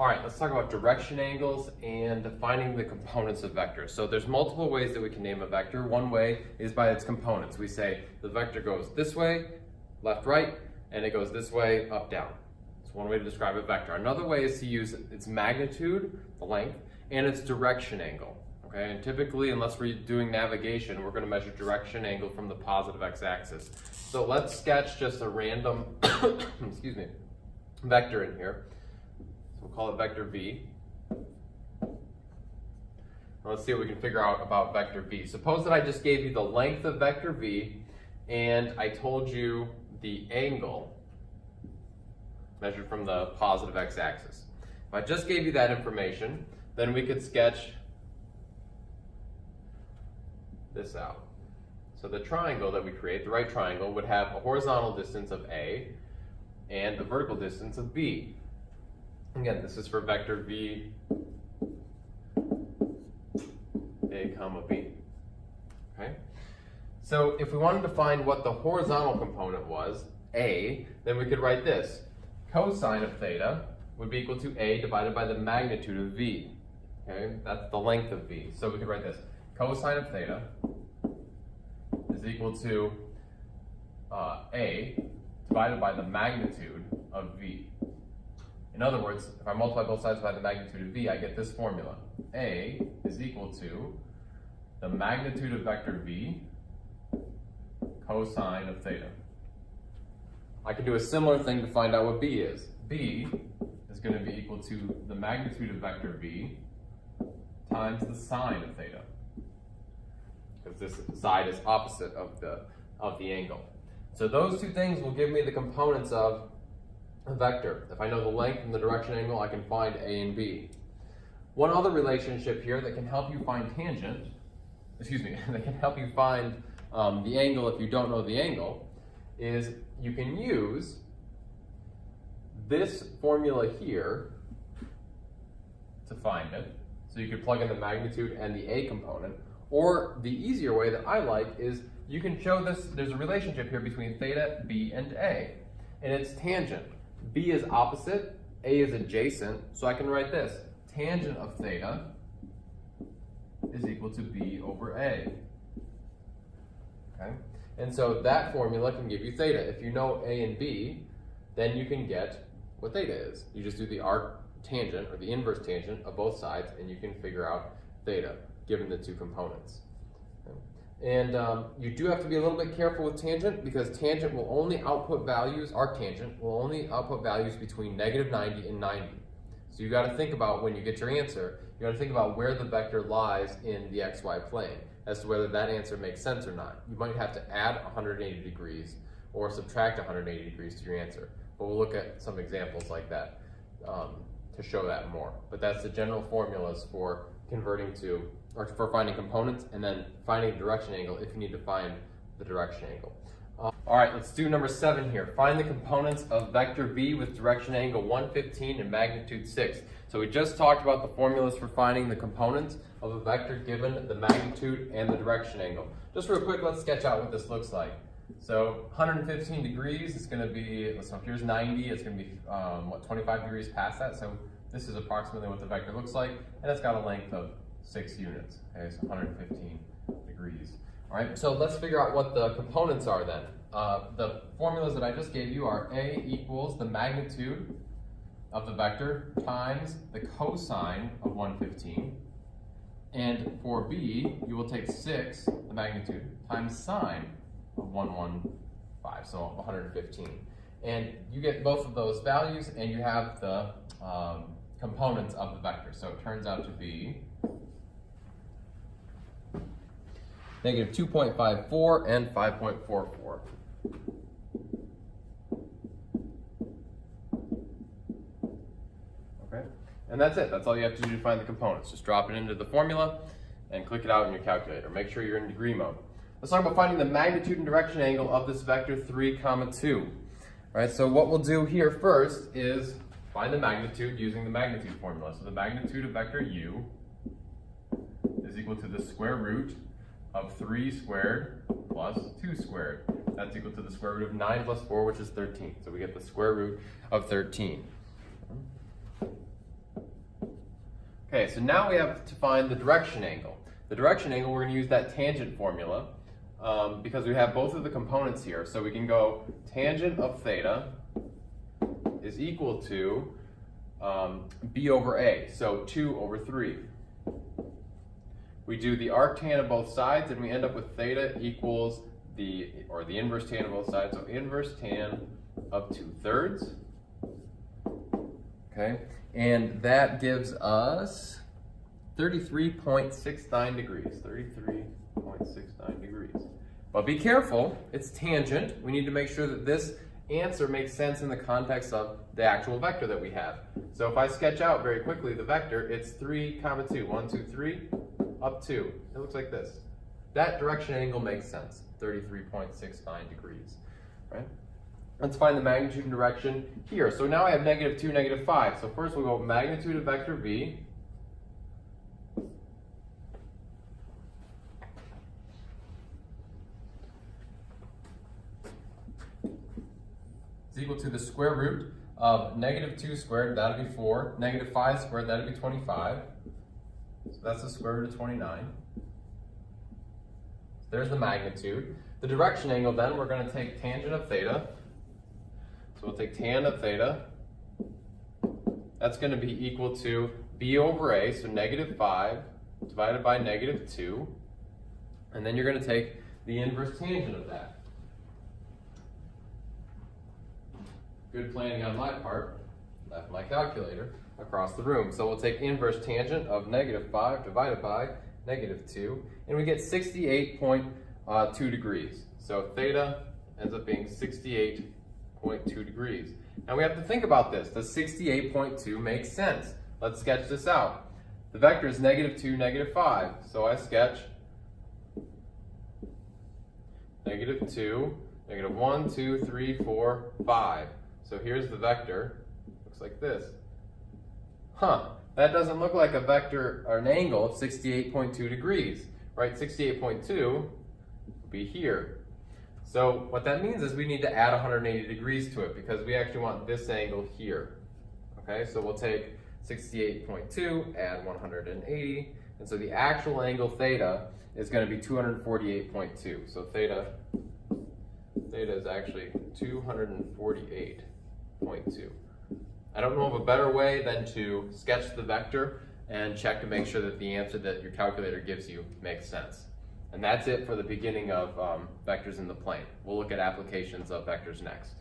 All right, let's talk about direction angles and defining the components of vectors. So there's multiple ways that we can name a vector. One way is by its components. We say the vector goes this way, left, right, and it goes this way, up, down. It's one way to describe a vector. Another way is to use its magnitude, the length, and its direction angle. Okay, and typically, unless we're doing navigation, we're going to measure direction angle from the positive x-axis. So let's sketch just a random, excuse me, vector in here. So we'll call it vector v. Now let's see what we can figure out about vector v. Suppose that I just gave you the length of vector v, and I told you the angle measured from the positive x-axis. If I just gave you that information, then we could sketch this out. So the triangle that we create, the right triangle, would have a horizontal distance of A and a vertical distance of B. Again, this is for vector v, A comma B. Okay? So if we wanted to find what the horizontal component was, A, then we could write this. Cosine of theta would be equal to A divided by the magnitude of V. Okay? That's the length of V. So we could write this. Cosine of theta is equal to A divided by the magnitude of V. In other words, if I multiply both sides by the magnitude of V, I get this formula. A is equal to the magnitude of vector V cosine of theta. I could do a similar thing to find out what B is. B is going to be equal to the magnitude of vector V times the sine of theta, because this side is opposite of the angle. So those two things will give me the components of a vector. If I know the length and the direction angle, I can find A and B. One other relationship here that can help you find tangent, that can help you find the angle if you don't know the angle, is you can use this formula here to find it. So you could plug in the magnitude and the A component. Or the easier way that I like is you can show this, there's a relationship here between theta, B, and A. And it's tangent. B is opposite, A is adjacent, so I can write this. Tangent of theta is equal to B over A. Okay? And so that formula can give you theta. If you know A and B, then you can get what theta is. You just do the arc tangent, or the inverse tangent of both sides, and you can figure out theta, given the two components. Okay? And you do have to be a little bit careful with tangent, because tangent will only output values, arctangent will only output values between negative 90 and 90. So you got to think about, when you get your answer, you got to think about where the vector lies in the xy plane, as to whether that answer makes sense or not. You might have to add 180 degrees or subtract 180 degrees to your answer. But we'll look at some examples like that to show that more. But that's the general formulas for converting to, or for finding components, and then finding a direction angle if you need to find the direction angle. All right, let's do number 7 here. Find the components of vector v with direction angle 115 and magnitude 6. So we just talked about the formulas for finding the components of a vector given the magnitude and the direction angle. Just real quick, let's sketch out what this looks like. So 115 degrees is going to be, so here's 90, it's going to be 25 degrees past that. So this is approximately what the vector looks like, and it's got a length of 6 units. Okay, so 115 degrees. All right, so let's figure out what the components are then. The formulas that I just gave you are A equals the magnitude of the vector times the cosine of 115. And for B, you will take 6, the magnitude, times sine of 115, so 115. And you get both of those values, and you have the components of the vector. So it turns out to be negative 2.54 and 5.44. Okay, and that's it. That's all you have to do to find the components. Just drop it into the formula and click it out in your calculator. Make sure you're in degree mode. Let's talk about finding the magnitude and direction angle of this vector 3, 2. All right, so what we'll do here first is find the magnitude using the magnitude formula. So the magnitude of vector u is equal to the square root of 3 squared plus 2 squared. That's equal to the square root of 9 plus 4, which is 13. So we get the square root of 13. Okay, so now we have to find the direction angle. The direction angle, we're going to use that tangent formula because we have both of the components here. So we can go tangent of theta is equal to b over a, so 2 over 3. We do the arctan of both sides and we end up with theta equals the inverse tan of both sides, so inverse tan of 2/3. Okay, and that gives us 33.69 degrees, 33.69 degrees. But be careful, it's tangent. We need to make sure that this answer makes sense in the context of the actual vector that we have. So if I sketch out very quickly the vector, it's 3, 2, 1, 2, 3, up 2. It looks like this. That direction angle makes sense, 33.69 degrees, right? Let's find the magnitude and direction here. So now I have -2, -5. So first we'll go magnitude of vector v is equal to the square root of -2 squared, that'd be 4, -5 squared, that'd be 25. So that's the square root of 29. There's the magnitude. The direction angle then, we're going to take tangent of theta. So we'll take tan of theta. That's going to be equal to b over a, so -5 divided by -2. And then you're going to take the inverse tangent of that. Good planning on my part. Left my calculator across the room. So we'll take inverse tangent of -5 divided by -2, and we get 68.2 degrees. So theta ends up being 68.2 degrees. Now we have to think about this. Does 68.2 make sense? Let's sketch this out. The vector is -2, -5. So I sketch -2, -1, 2, 3, 4, 5. So here's the vector. Looks like this. That doesn't look like a vector or an angle of 68.2 degrees, right? 68.2 would be here. So what that means is we need to add 180 degrees to it because we actually want this angle here. Okay, so we'll take 68.2, add 180, and so the actual angle theta is going to be 248.2. So theta is actually 248.2. I don't know of a better way than to sketch the vector and check to make sure that the answer that your calculator gives you makes sense. And that's it for the beginning of vectors in the plane. We'll look at applications of vectors next.